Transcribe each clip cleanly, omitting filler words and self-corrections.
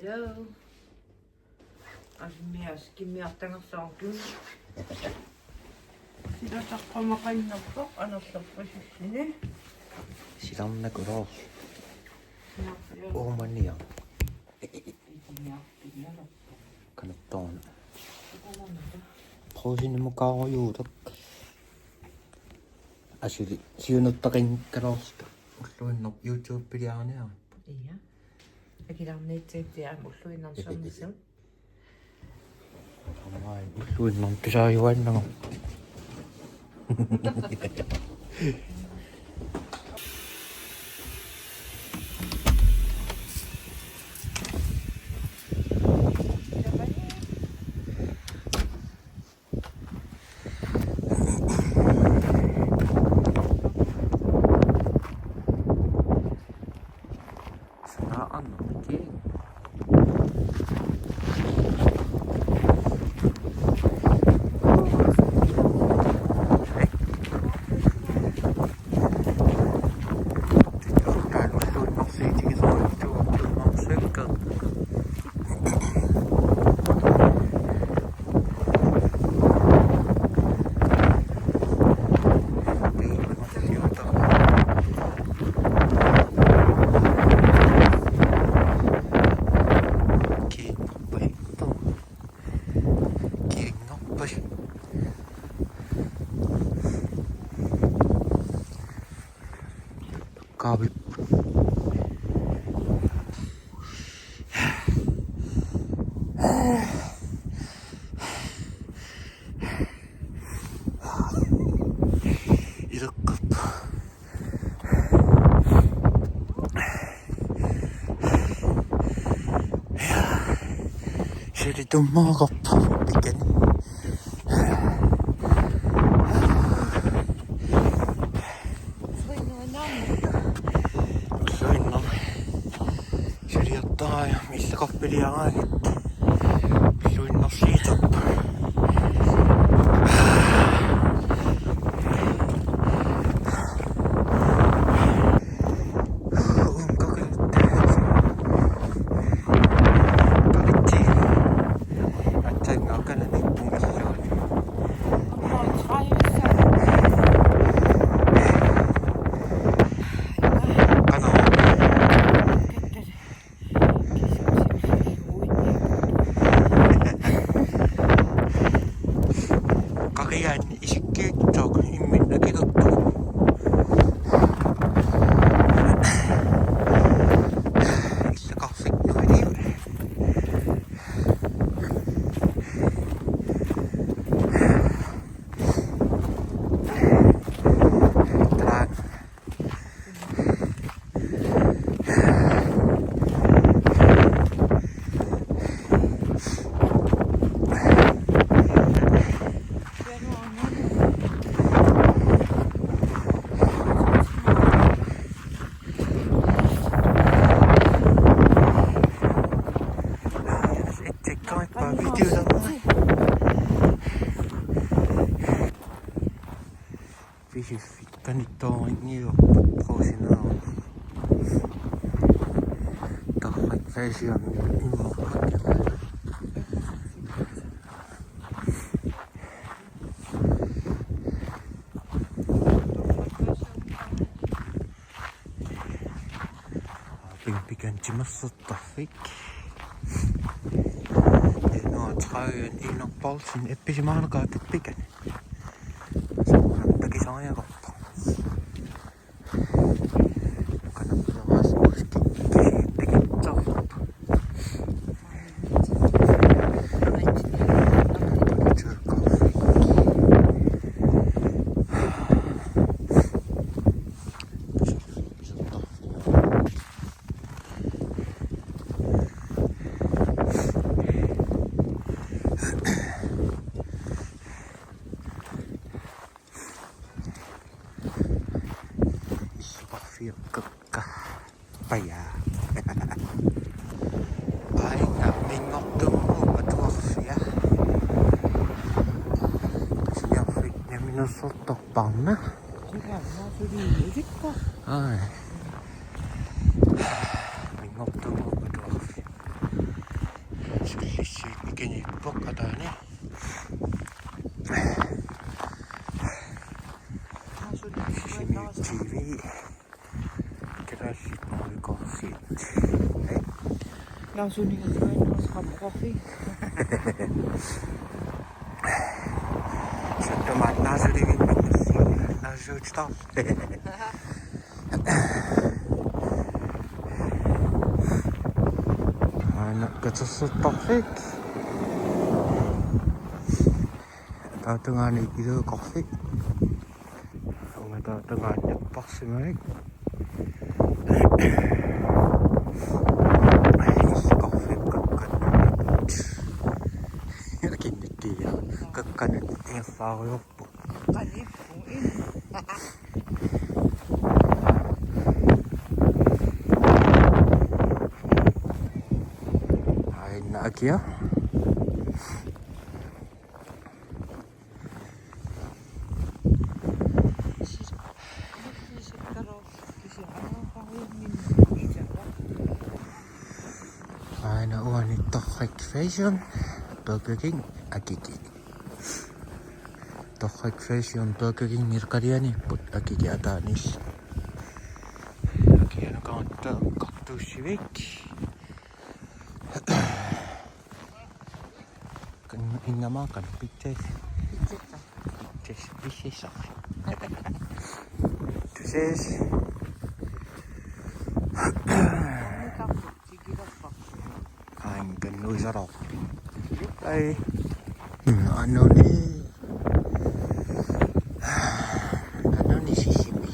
Hello. Asmias kimmiartangersaartun. Silasaqqamaqannarpoq anertarpasissini. Silarnakuloor. Uumania. Kanattoona. Qruusinimukaarujuutak. Asili siunuttaqinkalorsta. Ulluinnerp YouTube piliarniara. Iya. Akilarniitsiittiaam ulluinnersornisut. Amai ulluinnerm pisaayuannanga. Kaavi. Ilukkap. Se oli tummaa kappa. Pikeni. Ja missä kappelia ajettiin. Suinnos siitä. On kokenut tähän. Valittiin. Että en ole käydä nippumassa joon. Kalian isikkeet saako imminäkin tuttu. Missä kahvikki vai niin? Tää. Visiffitta nyt on niillä vuosina on. Tahvat väisiä immohakkeella. Olympikan timassa tahvik. Ja nuo trøjen i nok bolsen eppisi maankaa teppiken. Teki saa ja koppa. Kannattaa vastuuski teki tahvat. Kakka pajaa. Aina mingottuu tuossa. Ja minussa on toppanna. Ai. Mingottuu tuossa. sit når vi går fint. Nou, zo niet dat wij nog gaan koffie. Sitten nasa living nasa stuff. Anak ketusut topik. Tao tengah ni kita kopi. Orang tao tengah ni pas merek. Kopi kekan. Yakin dia kekan yang faham. Kalip kung in. Ay na kya. Ay na uwan ito fashion Burger King akiki. Tokak fashion Burger King mirkariani put akiki atanis. Aki ano kanta kaktusivik. Kan ingamakan pites. Pites. Tuses. Ang gano'y sarap. Ay, ano ni sisimi.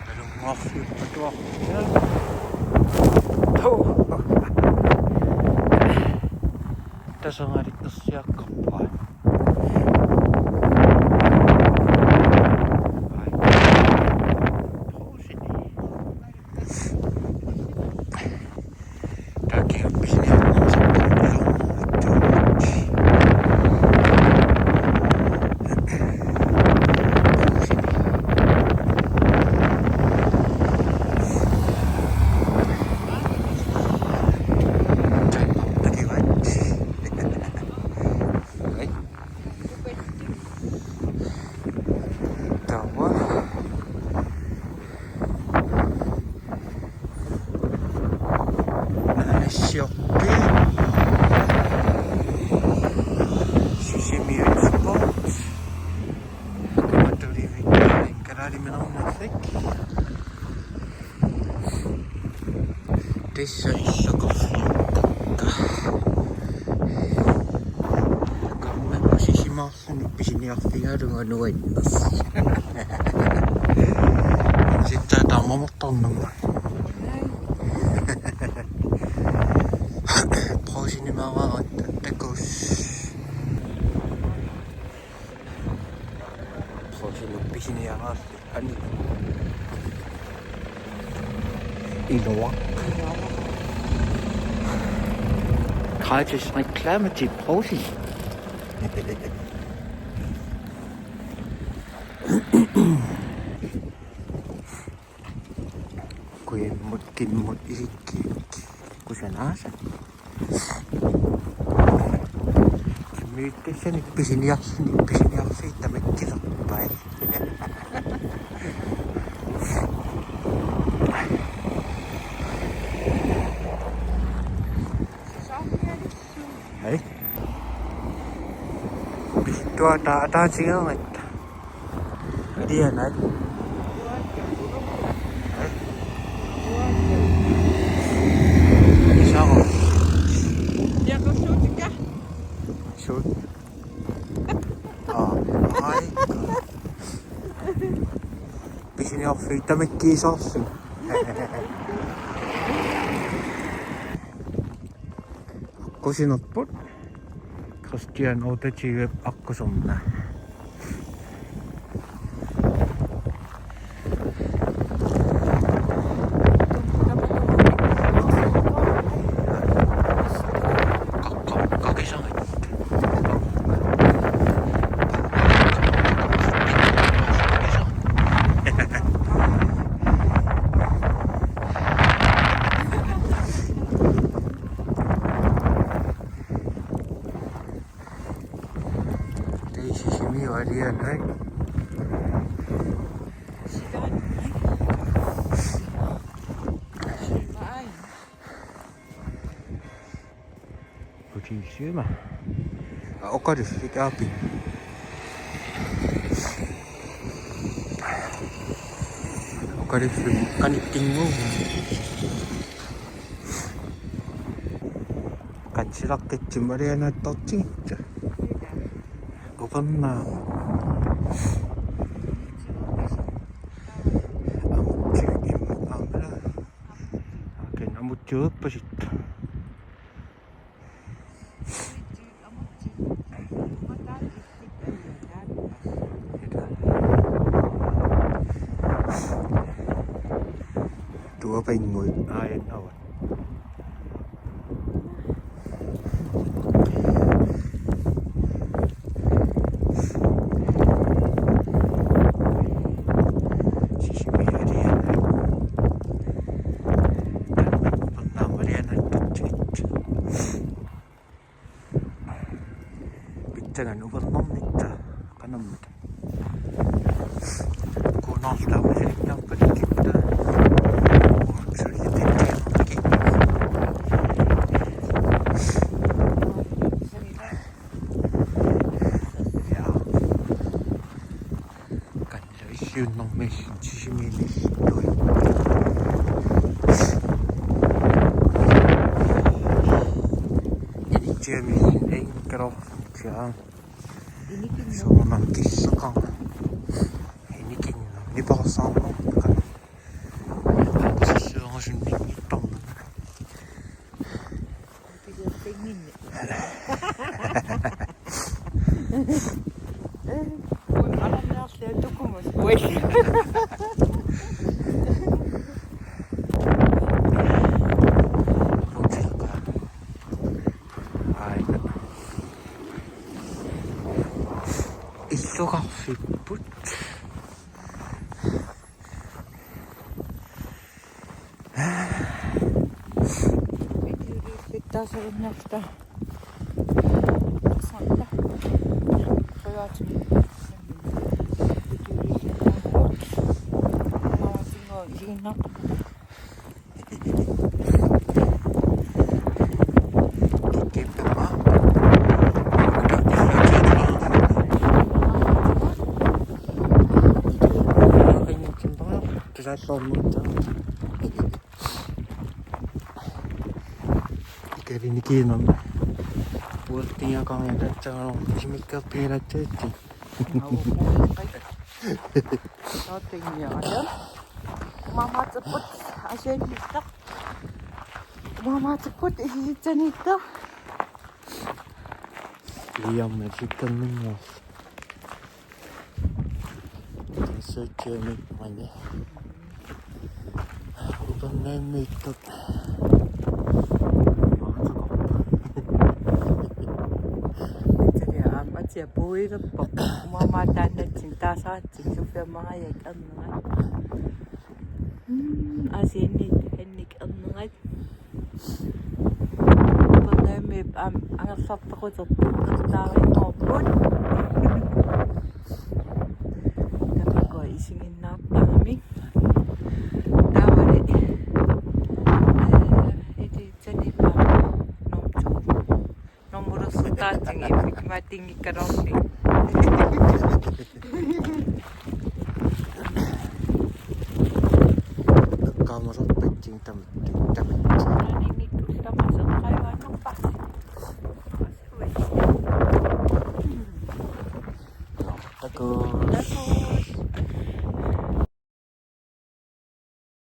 Anong waffle pa to? Tässä on arittu siya kampaan. Tässä iso kofiukka. Kun mä posisin maassa, niin pisin jahtiaadunga nuennas. Sitten tää on mamma tonnamaan. Poisin niin mä vaan tekos. Poisin niin pisin jahti. Ani. Inoa. Gratis reklame til Profi. Kun mut isikki. Kun sen asa. Myytti sen pisin siitä me kilpailu. Hei. Tuota singa että. Dia näin. Isa ko. Ja, ko shoot ka. Shoot. Ai. Pisin jahti me kiisassi. Kosinut put. Christian otettiin akkosumna. Dia naik. Siu mà. Có được cái api. Có được cái kinh ngô. 같이 락겠지 말이야 또 진짜. 그건 나. Một trước bớt tua bên ngồi ai đâu Jangan lupa nomita karena konon sudah menjadi penting kita sudah tinggal lagi ya kan jadi siun nomor cici ini tuh jadi jami ini kalau siang sono chissà come ini kini ni pasang kan position sendiri tom 있어가 싶은 Pitää se näyttää. Santa. Pojat. Siinä. Ra tôm luôn cho cái đi kia nó buat tia con yang datang chỉ make up ra chết thì Nó tình nhỏ lắm. Mama cepet asyik hitak. Mama cepet ikan hitak. Liam là chỉ cần mình ngồi sơ chơi mình mày nhé con nên mình tập Dia bui tu pok mama dan cinta saat cinta firma ya kan asin ni kan ngai pandai me ang sap ko tu tahu mau pun tapi ko isingin na kami dawari itu jadi nomor suta tinggi tinggi kerompi. Kamera penting tam. Ini kita masuk kayak apa pasir. Takut.